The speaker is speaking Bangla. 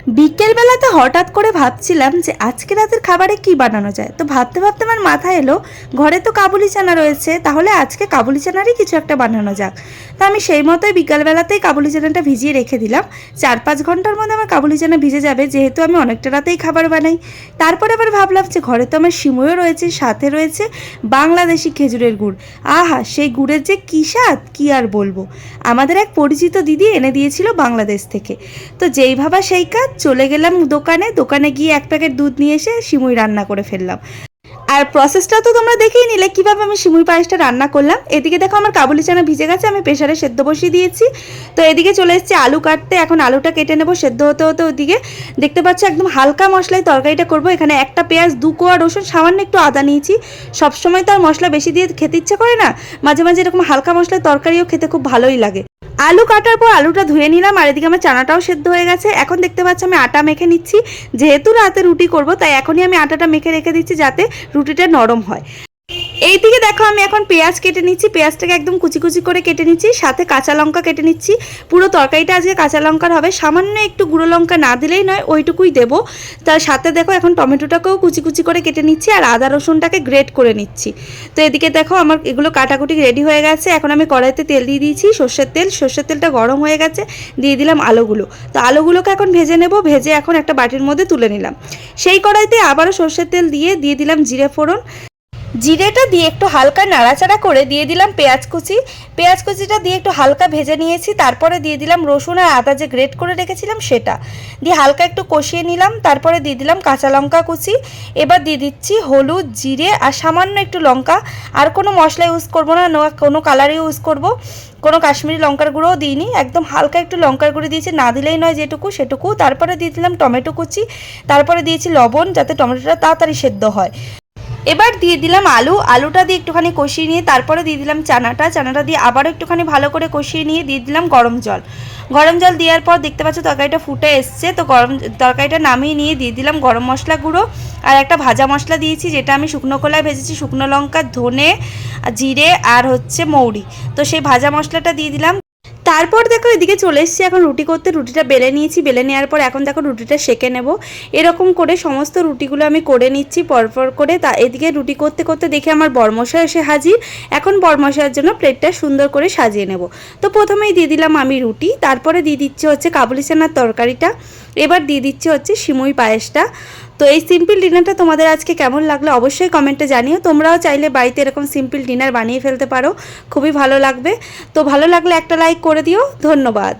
বিকেলবেলাতে হঠাৎ করে ভাবছিলাম যে আজকে রাতের খাবারে কি বানানো যায়। তো ভাবতে ভাবতে আমার মাথায় এলো ঘরে তো কাবুলি চানা রয়েছে, তাহলে আজকে কাবুলি চানারই কিছু একটা বানানো যাক। তো আমি সেই মতোই বিকালবেলাতেই কাবুলি চানাটা ভিজিয়ে রেখে দিলাম। 4-5 ঘন্টার মধ্যে আমার কাবুলি চানা ভিজে যাবে, যেহেতু আমি অনেকটা রাতেই খাবার বানাই। তারপরে আবার ভাবলাম যে ঘরে তো আমার সিমুইও রয়েছে, সাথে রয়েছে বাংলাদেশি খেজুরের গুড়। আহা, সেই গুড়ের যে কী স্বাদ, কী আর বলবো। আমাদের এক পরিচিত দিদি এনে দিয়েছিল বাংলাদেশ থেকে। তো যেই ভাবা সেই কাজ, চলে গেলাম দোকানে গিয়ে 1 প্যাকেট দুধ নিয়ে এসে সিমুই রান্না করে ফেললাম। আর প্রসেসটা তো তোমরা দেখেই নিলে কীভাবে আমি সিমুই পায়েসটা রান্না করলাম। এদিকে দেখো আমার কাবুলি চানা ভিজে গেছে, আমি প্রেসারে সেদ্ধ বসিয়ে দিয়েছি। তো এদিকে চলে এসেছি আলু কাটতে, এখন আলুটা কেটে নেবো। সেদ্ধ হতে হতে ওদিকে দেখতে পাচ্ছ একদম হালকা মশলায় তরকারিটা করবো। এখানে একটা পেঁয়াজ, 2 কোয়া রসুন, সামান্য একটু আদা নিয়েছি। সবসময় তো আর মশলা বেশি দিয়ে খেতে ইচ্ছা করে না, মাঝে মাঝে এরকম হালকা মশলায় তরকারিও খেতে খুব ভালোই লাগে। আলু কাটার পর আলুটা ধুয়ে নিলাম, আর এদিকে আমার চানাটাও সেদ্ধ হয়ে গেছে। এখন দেখতে পাচ্ছি আমি আটা মেখে নিচ্ছি। যেহেতু রাতে রুটি করব, তাই এখনই আমি আটাটা মেখে রেখে দিচ্ছি যাতে রুটিটা নরম হয়। এইদিকে দেখো আমি এখন পেঁয়াজ কেটে নিচ্ছি, পেঁয়াজটাকে একদম কুচি কুচি করে কেটে নিচ্ছি, সাথে কাঁচা লঙ্কা কেটে নিচ্ছি। পুরো তরকারিটা আজকে কাঁচা লঙ্কার হবে, সামান্য একটু গুঁড়ো লঙ্কা না দিলেই নয়, ওইটুকুই দেবো। তার সাথে দেখো এখন টমেটোটাকেও কুচি কুচি করে কেটে নিচ্ছি, আর আদা রসুনটাকে গ্রেট করে নিচ্ছি। তো এদিকে দেখো আমার এগুলো কাটাকুটি রেডি হয়ে গেছে। এখন আমি কড়াইতে তেল দিয়ে দিয়েছি, সর্ষের তেলটা গরম হয়ে গেছে, দিয়ে দিলাম আলুগুলো। তো আলুগুলোকে এখন ভেজে নেব, ভেজে এখন একটা বাটির মধ্যে তুলে নিলাম। সেই কড়াইতে আবারও সর্ষের তেল দিয়ে দিলাম জিরে ফোড়ন। জিরেটা দিয়ে একটু হালকা নাড়াচাড়া করে দিয়ে দিলাম পেঁয়াজ কুচিটা দিয়ে একটু হালকা ভেজে নিয়েছি। তারপরে দিয়ে দিলাম রসুন আর আদা যে গ্রেট করে রেখেছিলাম সেটা দিয়ে হালকা একটু কষিয়ে নিলাম। তারপরে দিয়ে দিলাম কাঁচা লঙ্কা কুচি। এবার দিয়ে দিচ্ছি হলুদ, জিরে আর সামান্য একটু লঙ্কা। আর কোনো মশলা ইউজ করবো না, কোনো কালার ইউজ করবো, কোনো কাশ্মীরি লঙ্কার গুঁড়োও দিইনি, একদম হালকা একটু লঙ্কার গুঁড়ো দিয়েছি, না দিলেই নয় যেটুকু সেটুকু। তারপরে দিয়ে দিলাম টমেটো কুচি, তারপরে দিয়েছি লবণ যাতে টমেটোটা তাড়াতাড়ি সেদ্ধ হয়। এবার দিয়ে দিলাম আলুটা দিয়ে একটুখানি কষিয়ে নিয়ে তারপরে দিয়ে দিলাম চানাটা দিয়ে আবারও একটুখানি ভালো করে কষিয়ে নিয়ে দিয়ে দিলাম গরম জল দেওয়ার পর দেখতে পাচ্ছ তরকারিটা ফুটে এসছে। তো তরকারিটা নামিয়ে নিয়ে দিয়ে দিলাম গরম মশলা গুঁড়ো, আর একটা ভাজা মশলা দিয়েছি যেটা আমি শুকনো খোলায় ভেজেছি, শুকনো লঙ্কা, ধনে, জিরে আর হচ্ছে মৌরি। তো সেই ভাজা মশলাটা দিয়ে দিলাম। তারপর দেখো এদিকে চলে এসেছি এখন রুটি করতে। রুটিটা বেলে নিয়েছি, বেলে নেওয়ার পর এখন দেখো রুটিটা সেঁকে নেব। এরকম করে সমস্ত রুটিগুলো আমি করে নিচ্ছি পরপর করে। তা এদিকে রুটি করতে করতে দেখে আমার বরমশাই এসে হাজির। এখন বরমশাইয়ের জন্য প্লেটটা সুন্দর করে সাজিয়ে নেব। তো প্রথমেই দিয়ে দিলাম আমি রুটি, তারপরে দিয়ে দিচ্ছি হচ্ছে কাবুলি চানার তরকারিটা, এবার দিয়ে দিচ্ছি হচ্ছে সিমুই পায়েসটা। তো এই সিম্পল ডিনারটা তোমাদের আজকে কেমন লাগলো অবশ্যই কমেন্টে জানিও। তোমরাও চাইলে বাড়িতে এরকম সিম্পল ডিনার বানিয়ে ফেলতে পারো, খুবই ভালো লাগবে। তো ভালো লাগলে একটা লাইক করে দিও। ধন্যবাদ।